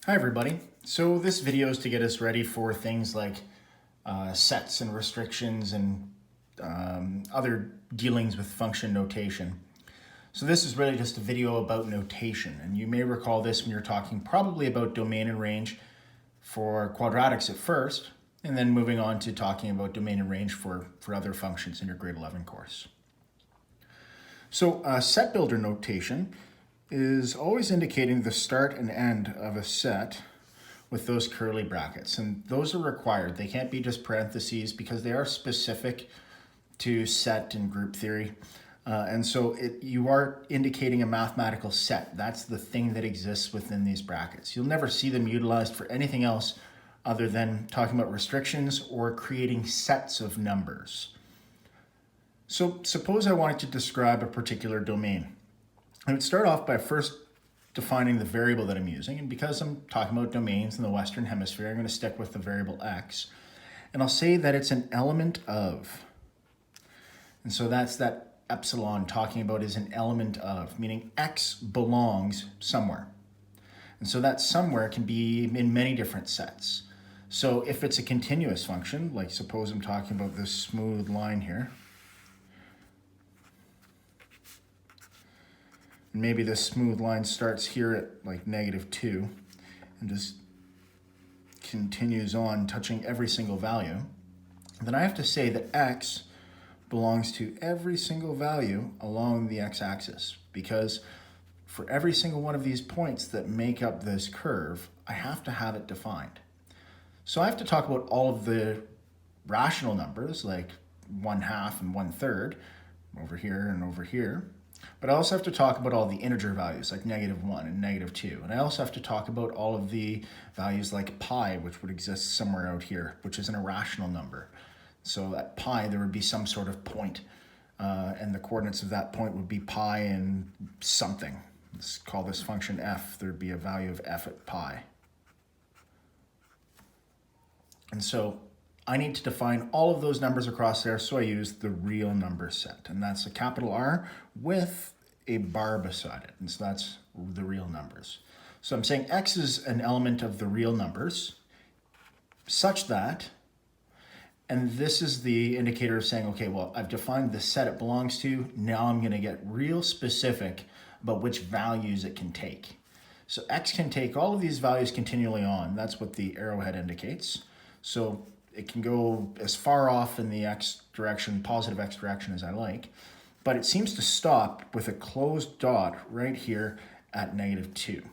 Hi everybody. So this video is to get us ready for things like sets and restrictions and other dealings with function notation. So this is really just a video about notation, and you may recall this when you're talking probably about domain and range for quadratics at first, and then moving on to talking about domain and range for other functions in your grade 11 course. So set builder notation is always indicating the start and end of a set with those curly brackets. And those are required. They can't be just parentheses because they are specific to set and group theory. And so you are indicating a mathematical set. That's the thing that exists within these brackets. You'll never see them utilized for anything else other than talking about restrictions or creating sets of numbers. So suppose I wanted to describe a particular domain. I would start off by first defining the variable that I'm using, and because I'm talking about domains in the Western Hemisphere, I'm going to stick with the variable x, and I'll say that it's an element of. And so that's that epsilon talking about is an element of, meaning x belongs somewhere. And so that somewhere can be in many different sets. So if it's a continuous function, like suppose I'm talking about this smooth line here, maybe this smooth line starts here at like -2 and just continues on touching every single value, then I have to say that x belongs to every single value along the x-axis, because for every single one of these points that make up this curve, I have to have it defined. So I have to talk about all of the rational numbers like 1/2 and 1/3 over here and over here. But I also have to talk about all the integer values like -1 and -2. And I also have to talk about all of the values like pi, which would exist somewhere out here, which is an irrational number. So at pi, there would be some sort of point, and the coordinates of that point would be pi and something. Let's call this function f. There'd be a value of f at pi. And so I need to define all of those numbers across there, so I use the real number set. And that's a capital R with a bar beside it. And so that's the real numbers. So I'm saying x is an element of the real numbers such that, and this is the indicator of saying, okay, well, I've defined the set it belongs to. Now I'm going to get real specific about which values it can take. So x can take all of these values continually on. That's what the arrowhead indicates. So it can go as far off in the x direction, positive x direction, as I like, but it seems to stop with a closed dot right here at -2.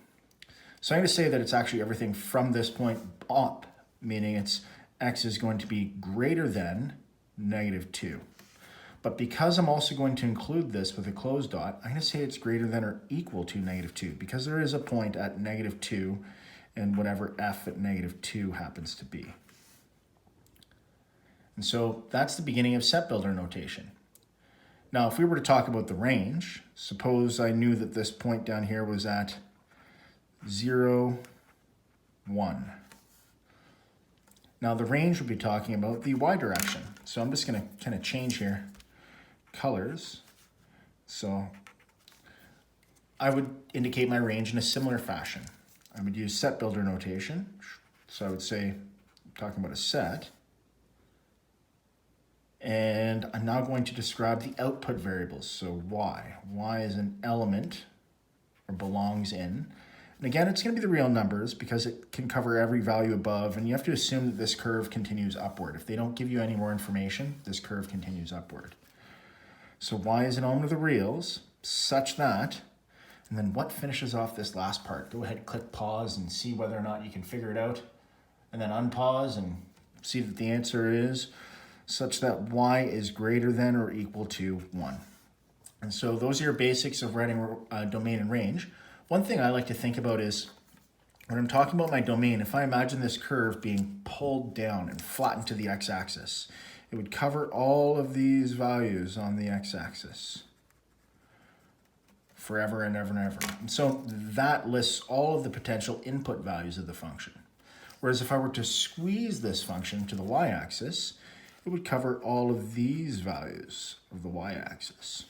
So I'm going to say that it's actually everything from this point up, meaning it's x is going to be greater than -2. But because I'm also going to include this with a closed dot, I'm going to say it's greater than or equal to -2, because there is a point at -2 and whatever f at -2 happens to be. And so that's the beginning of set builder notation. Now, if we were to talk about the range, suppose I knew that this point down here was at 0, 1. Now the range would be talking about the y direction. So I'm just going to kind of change here colors. So I would indicate my range in a similar fashion. I would use set builder notation. So I would say, I'm talking about a set. And I'm now going to describe the output variables. So y. Y is an element, or belongs in. And again, it's going to be the real numbers because it can cover every value above. And you have to assume that this curve continues upward. If they don't give you any more information, this curve continues upward. So y is an element of the reals such that, and then what finishes off this last part? Go ahead, click pause and see whether or not you can figure it out. And then unpause and see that the answer is such that y is greater than or equal to 1. And so those are your basics of writing domain and range. One thing I like to think about is when I'm talking about my domain, if I imagine this curve being pulled down and flattened to the x-axis, it would cover all of these values on the x-axis forever and ever and ever. And so that lists all of the potential input values of the function. Whereas if I were to squeeze this function to the y-axis, it would cover all of these values of the y-axis.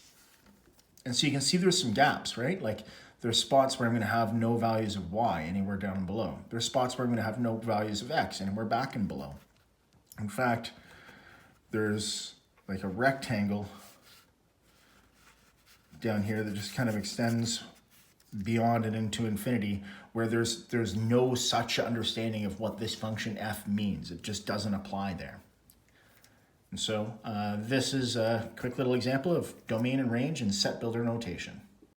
And so you can see there's some gaps, right? Like There's spots where I'm going to have no values of y anywhere down and below. There's spots where I'm going to have no values of x anywhere back and below. In fact, there's like a rectangle down here that just kind of extends beyond and into infinity, where there's no such understanding of what this function f means. It just doesn't apply there. And so this is a quick little example of domain and range in set builder notation.